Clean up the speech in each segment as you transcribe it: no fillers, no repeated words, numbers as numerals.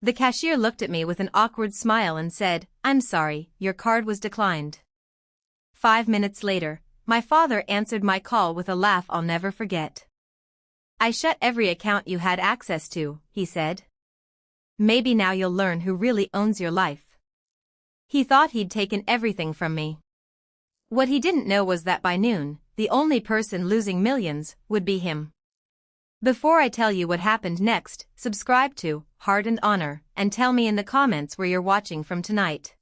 The cashier looked at me with an awkward smile and said, "I'm sorry, your card was declined." 5 minutes later, my father answered my call with a laugh I'll never forget. "I shut every account you had access to," he said. "Maybe now you'll learn who really owns your life." He thought he'd taken everything from me. What he didn't know was that by noon, the only person losing millions would be him. Before I tell you what happened next, subscribe to Heart and Honor and tell me in the comments where you're watching from tonight.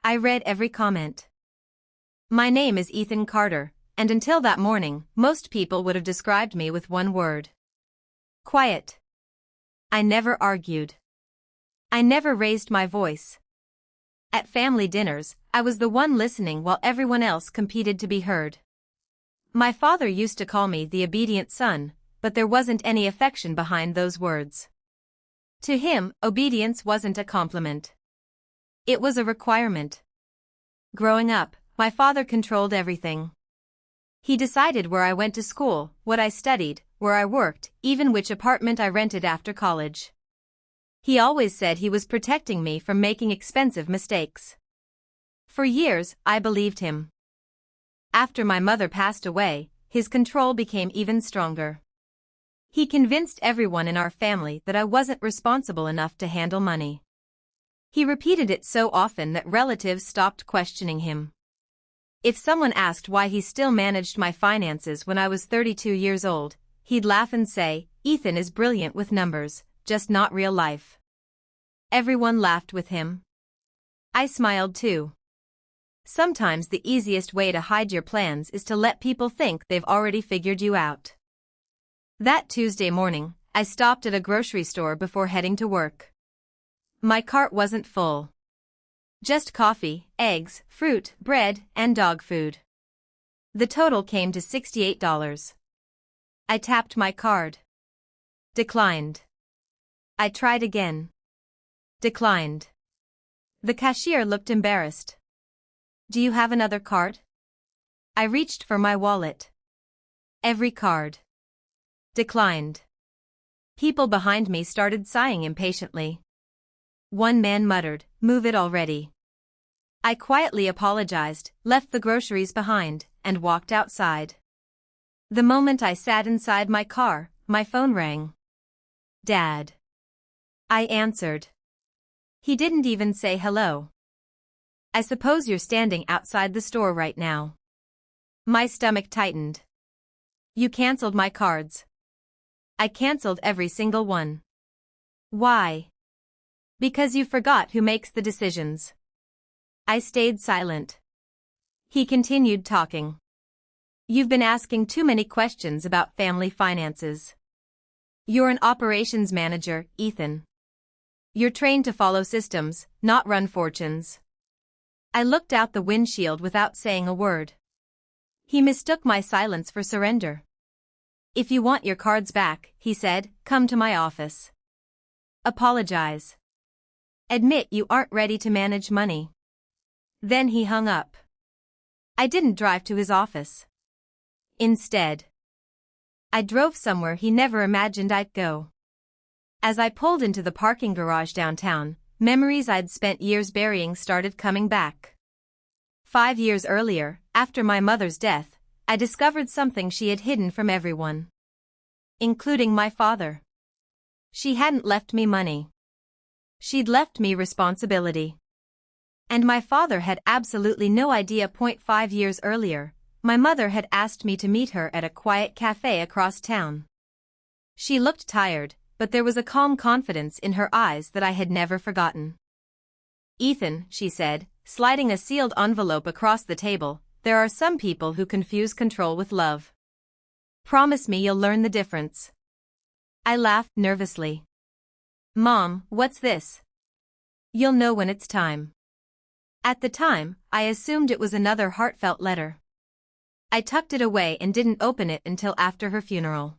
I read every comment. My name is Ethan Carter, and until that morning, most people would have described me with one word. Quiet. I never argued. I never raised my voice. At family dinners, I was the one listening while everyone else competed to be heard. My father used to call me the obedient son, but there wasn't any affection behind those words. To him, obedience wasn't a compliment. It was a requirement. Growing up, my father controlled everything. He decided where I went to school, what I studied, where I worked, even which apartment I rented after college. He always said he was protecting me from making expensive mistakes. For years, I believed him. After my mother passed away, his control became even stronger. He convinced everyone in our family that I wasn't responsible enough to handle money. He repeated it so often that relatives stopped questioning him. If someone asked why he still managed my finances when I was 32 years old, he'd laugh and say, "Ethan is brilliant with numbers, just not real life." Everyone laughed with him. I smiled too. Sometimes the easiest way to hide your plans is to let people think they've already figured you out. That Tuesday morning, I stopped at a grocery store before heading to work. My cart wasn't full. Just coffee, eggs, fruit, bread, and dog food. The total came to $68. I tapped my card. Declined. I tried again. Declined. The cashier looked embarrassed. "Do you have another card?" I reached for my wallet. Every card. Declined. People behind me started sighing impatiently. One man muttered, "Move it already." I quietly apologized, left the groceries behind, and walked outside. The moment I sat inside my car, my phone rang. "Dad." I answered. He didn't even say hello. "I suppose you're standing outside the store right now." My stomach tightened. "You canceled my cards." "I canceled every single one." "Why?" "Because you forgot who makes the decisions." I stayed silent. He continued talking. "You've been asking too many questions about family finances. You're an operations manager, Ethan. You're trained to follow systems, not run fortunes." I looked out the windshield without saying a word. He mistook my silence for surrender. "If you want your cards back," he said, "come to my office. Apologize. Admit you aren't ready to manage money." Then he hung up. I didn't drive to his office. Instead, I drove somewhere he never imagined I'd go. As I pulled into the parking garage downtown, memories I'd spent years burying started coming back. 5 years earlier, after my mother's death, I discovered something she had hidden from everyone, including my father. She hadn't left me money. She'd left me responsibility. And my father had absolutely no idea. 5 years earlier, my mother had asked me to meet her at a quiet cafe across town. She looked tired, but there was a calm confidence in her eyes that I had never forgotten. "Ethan," she said, sliding a sealed envelope across the table, "there are some people who confuse control with love. Promise me you'll learn the difference." I laughed nervously. "Mom, what's this?" "You'll know when it's time." At the time, I assumed it was another heartfelt letter. I tucked it away and didn't open it until after her funeral.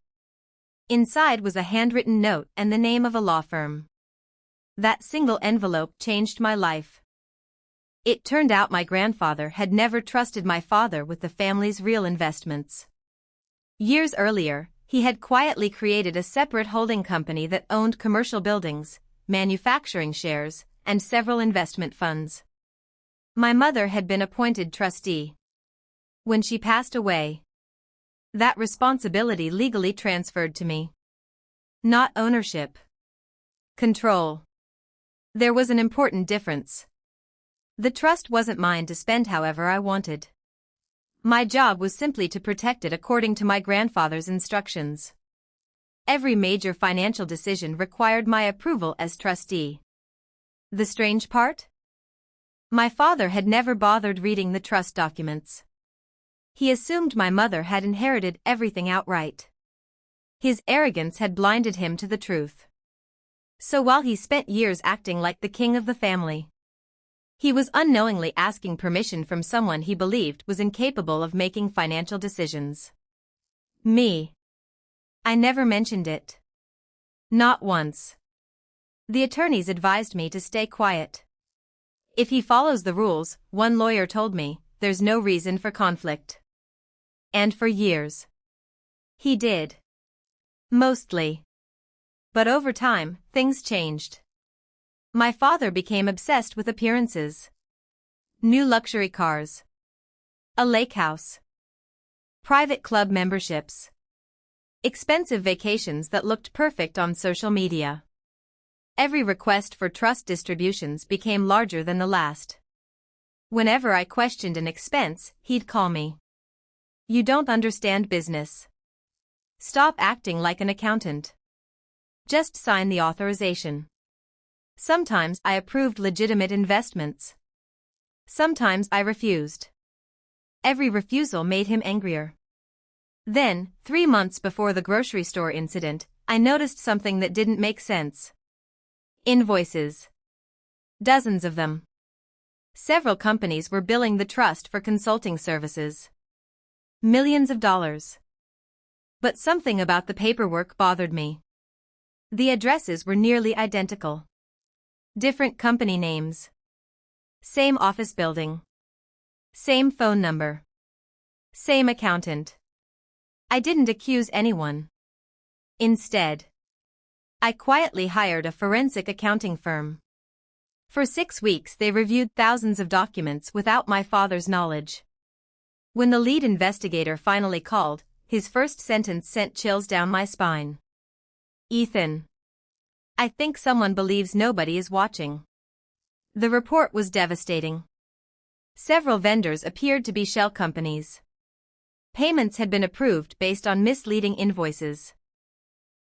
Inside was a handwritten note and the name of a law firm. That single envelope changed my life. It turned out my grandfather had never trusted my father with the family's real investments. Years earlier, he had quietly created a separate holding company that owned commercial buildings, manufacturing shares, and several investment funds. My mother had been appointed trustee. When she passed away, that responsibility legally transferred to me. Not ownership. Control. There was an important difference. The trust wasn't mine to spend however I wanted. My job was simply to protect it according to my grandfather's instructions. Every major financial decision required my approval as trustee. The strange part? My father had never bothered reading the trust documents. He assumed my mother had inherited everything outright. His arrogance had blinded him to the truth. So while he spent years acting like the king of the family, he was unknowingly asking permission from someone he believed was incapable of making financial decisions. Me. I never mentioned it. Not once. The attorneys advised me to stay quiet. If he follows the rules, one lawyer told me, there's no reason for conflict. And for years, he did. Mostly. But over time, things changed. My father became obsessed with appearances. New luxury cars. A lake house. Private club memberships. Expensive vacations that looked perfect on social media. Every request for trust distributions became larger than the last. Whenever I questioned an expense, he'd call me. You don't understand business. Stop acting like an accountant. Just sign the authorization. Sometimes I approved legitimate investments. Sometimes I refused. Every refusal made him angrier. Then, 3 months before the grocery store incident, I noticed something that didn't make sense. Invoices. Dozens of them. Several companies were billing the trust for consulting services. Millions of dollars. But something about the paperwork bothered me. The addresses were nearly identical. Different company names. Same office building. Same phone number. Same accountant. I didn't accuse anyone. Instead, I quietly hired a forensic accounting firm. For 6 weeks they reviewed thousands of documents without my father's knowledge. When the lead investigator finally called, his first sentence sent chills down my spine. Ethan. I think someone believes nobody is watching. The report was devastating. Several vendors appeared to be shell companies. Payments had been approved based on misleading invoices.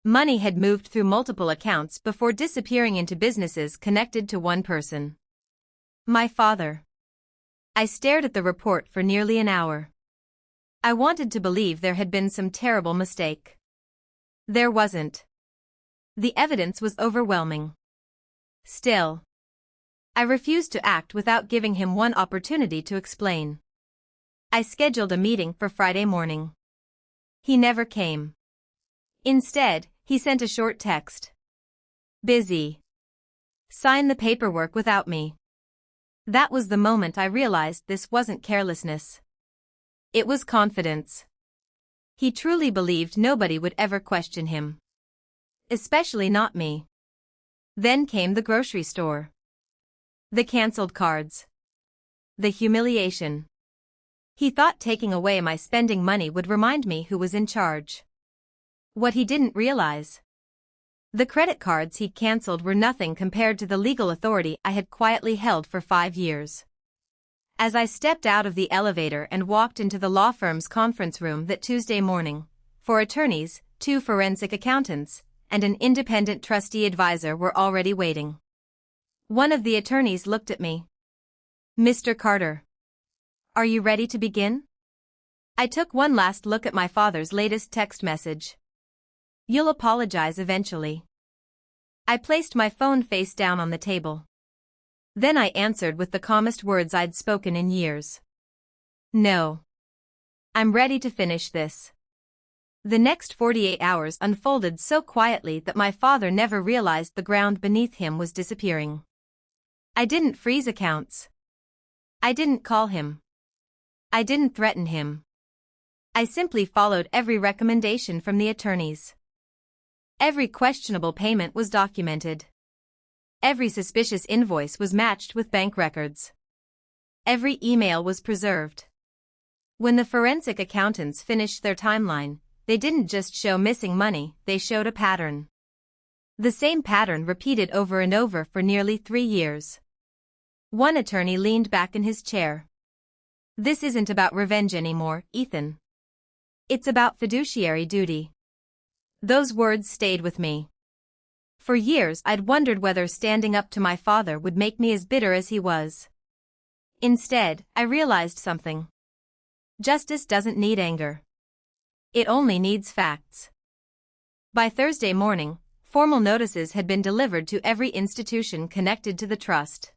Money had moved through multiple accounts before disappearing into businesses connected to one person. My father. I stared at the report for nearly an hour. I wanted to believe there had been some terrible mistake. There wasn't. The evidence was overwhelming. Still, I refused to act without giving him one opportunity to explain. I scheduled a meeting for Friday morning. He never came. Instead, he sent a short text. Busy. Sign the paperwork without me. That was the moment I realized this wasn't carelessness. It was confidence. He truly believed nobody would ever question him. Especially not me. Then came the grocery store. The canceled cards. The humiliation. He thought taking away my spending money would remind me who was in charge. What he didn't realize. The credit cards he canceled were nothing compared to the legal authority I had quietly held for 5 years. As I stepped out of the elevator and walked into the law firm's conference room that Tuesday morning, 4 attorneys, 2 forensic accountants, and an independent trustee advisor were already waiting. One of the attorneys looked at me. Mr. Carter. Are you ready to begin? I took one last look at my father's latest text message. You'll apologize eventually. I placed my phone face down on the table. Then I answered with the calmest words I'd spoken in years. No. I'm ready to finish this. The next 48 hours unfolded so quietly that my father never realized the ground beneath him was disappearing. I didn't freeze accounts. I didn't call him. I didn't threaten him. I simply followed every recommendation from the attorneys. Every questionable payment was documented. Every suspicious invoice was matched with bank records. Every email was preserved. When the forensic accountants finished their timeline, they didn't just show missing money, they showed a pattern. The same pattern repeated over and over for nearly 3 years. One attorney leaned back in his chair. "This isn't about revenge anymore, Ethan. It's about fiduciary duty." Those words stayed with me. For years I'd wondered whether standing up to my father would make me as bitter as he was. Instead, I realized something. Justice doesn't need anger. It only needs facts. By Thursday morning, formal notices had been delivered to every institution connected to the trust.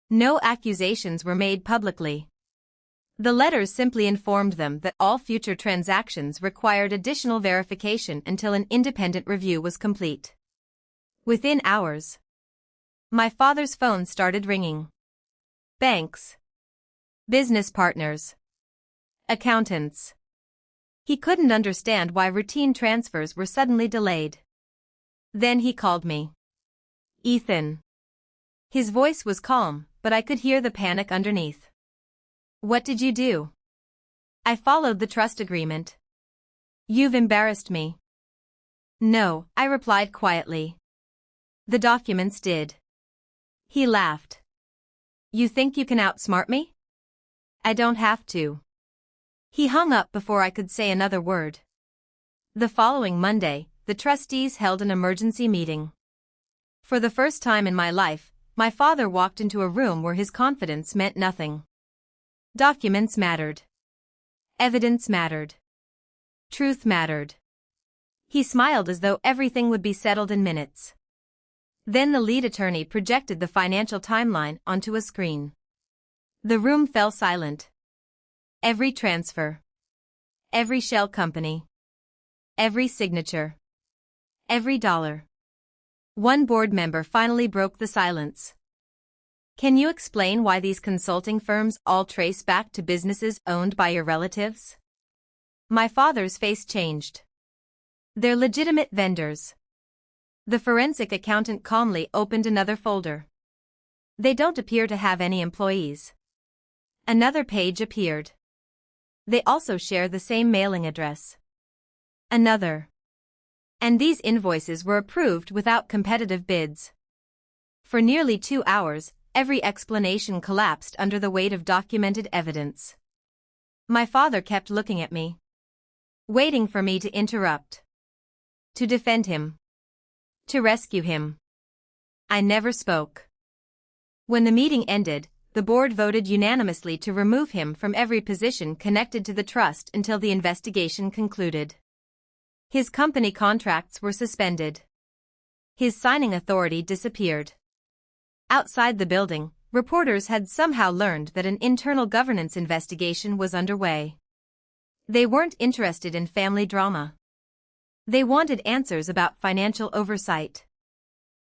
No accusations were made publicly. The letters simply informed them that all future transactions required additional verification until an independent review was complete. Within hours, my father's phone started ringing. Banks, business partners, accountants. He couldn't understand why routine transfers were suddenly delayed. Then he called me. "Ethan." His voice was calm, but I could hear the panic underneath. "What did you do?" "I followed the trust agreement." "You've embarrassed me." "No," I replied quietly. "The documents did." He laughed. "You think you can outsmart me?" "I don't have to." He hung up before I could say another word. The following Monday, the trustees held an emergency meeting. For the first time in my life, my father walked into a room where his confidence meant nothing. Documents mattered. Evidence mattered. Truth mattered. He smiled as though everything would be settled in minutes. Then the lead attorney projected the financial timeline onto a screen. The room fell silent. Every transfer. Every shell company. Every signature. Every dollar. One board member finally broke the silence. "Can you explain why these consulting firms all trace back to businesses owned by your relatives?" My father's face changed. "They're legitimate vendors." The forensic accountant calmly opened another folder. "They don't appear to have any employees." Another page appeared. "They also share the same mailing address." Another. And these invoices were approved without competitive bids. For nearly 2 hours, every explanation collapsed under the weight of documented evidence. My father kept looking at me, waiting for me to interrupt, to defend him, to rescue him. I never spoke. When the meeting ended, the board voted unanimously to remove him from every position connected to the trust until the investigation concluded. His company contracts were suspended. His signing authority disappeared. Outside the building, reporters had somehow learned that an internal governance investigation was underway. They weren't interested in family drama. They wanted answers about financial oversight.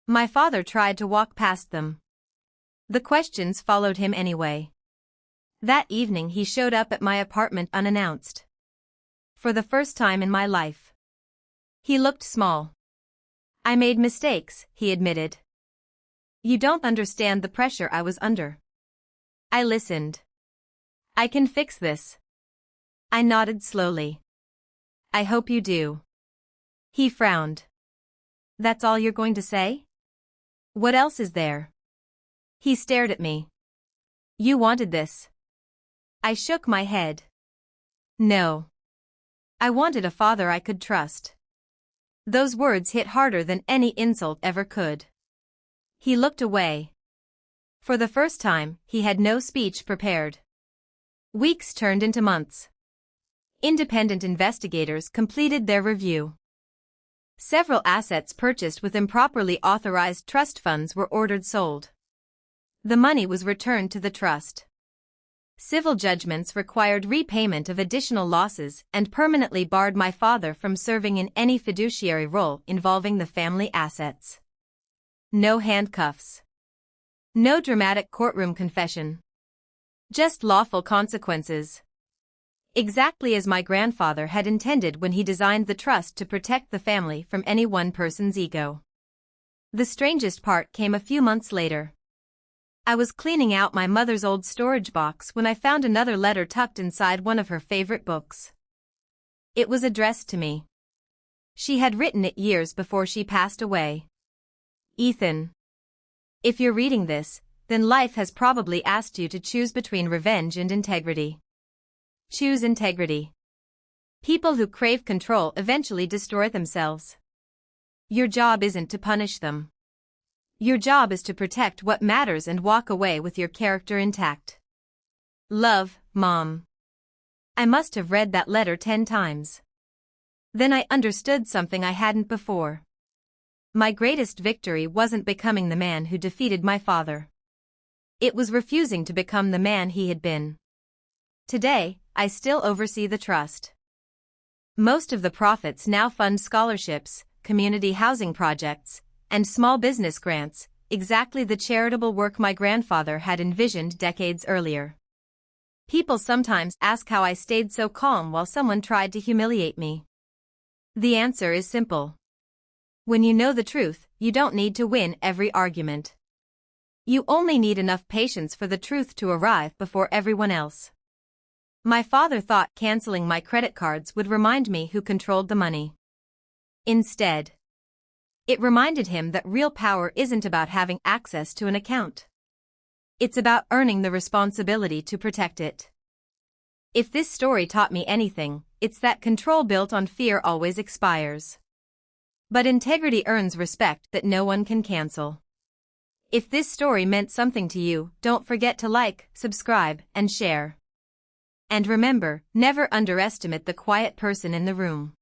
My father tried to walk past them. The questions followed him anyway. That evening he showed up at my apartment unannounced. For the first time in my life. He looked small. "I made mistakes," he admitted. "You don't understand the pressure I was under." I listened. "I can fix this." I nodded slowly. "I hope you do." He frowned. "That's all you're going to say? What else is there?" He stared at me. "You wanted this." I shook my head. "No. I wanted a father I could trust." Those words hit harder than any insult ever could. He looked away. For the first time, he had no speech prepared. Weeks turned into months. Independent investigators completed their review. Several assets purchased with improperly authorized trust funds were ordered sold. The money was returned to the trust. Civil judgments required repayment of additional losses and permanently barred my father from serving in any fiduciary role involving the family assets. No handcuffs. No dramatic courtroom confession. Just lawful consequences. Exactly as my grandfather had intended when he designed the trust to protect the family from any one person's ego. The strangest part came a few months later. I was cleaning out my mother's old storage box when I found another letter tucked inside one of her favorite books. It was addressed to me. She had written it years before she passed away. Ethan. If you're reading this, then life has probably asked you to choose between revenge and integrity. Choose integrity. People who crave control eventually destroy themselves. Your job isn't to punish them. Your job is to protect what matters and walk away with your character intact. Love, Mom. I must have read that letter 10 times. Then I understood something I hadn't before. My greatest victory wasn't becoming the man who defeated my father. It was refusing to become the man he had been. Today, I still oversee the trust. Most of the profits now fund scholarships, community housing projects, and small business grants, exactly the charitable work my grandfather had envisioned decades earlier. People sometimes ask how I stayed so calm while someone tried to humiliate me. The answer is simple. When you know the truth, you don't need to win every argument. You only need enough patience for the truth to arrive before everyone else. My father thought canceling my credit cards would remind me who controlled the money. Instead, it reminded him that real power isn't about having access to an account. It's about earning the responsibility to protect it. If this story taught me anything, it's that control built on fear always expires. But integrity earns respect that no one can cancel. If this story meant something to you, don't forget to like, subscribe, and share. And remember, never underestimate the quiet person in the room.